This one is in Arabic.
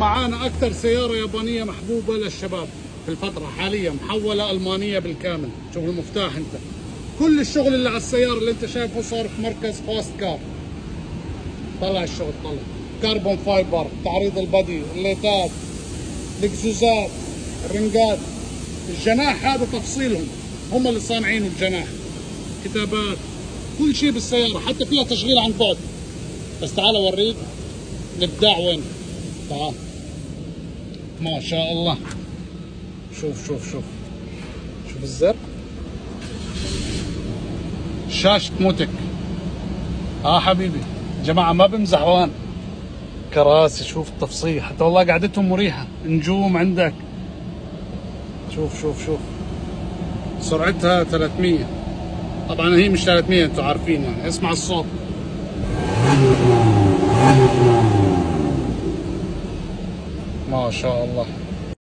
معانا اكثر سياره يابانيه محبوبه للشباب في الفتره حاليا، محوله المانيه بالكامل. شوف المفتاح انت، كل الشغل اللي على السياره اللي انت شايفه صار في مركز فاست كار. طلع الشغل، طلع كربون فايبر، تعريض البادي، الليتات، القزوزات، الرنجات، الجناح هذا تفصيلهم، هم اللي صانعينه الجناح، كتابات، كل شيء بالسياره، حتى فيها تشغيل عن بعد. بس تعال اوريك الابداع وين. تعال، ما شاء الله. شوف شوف شوف شوف الزر، شاشة موتك. حبيبي جماعة ما بمزح وان. كراسي، شوف التفصيل، حتى والله قعدتهم مريحة. نجوم عندك، شوف شوف شوف. سرعتها 300، طبعا هي مش 300، انتوا عارفين يعني. اسمع الصوت، ما شاء الله.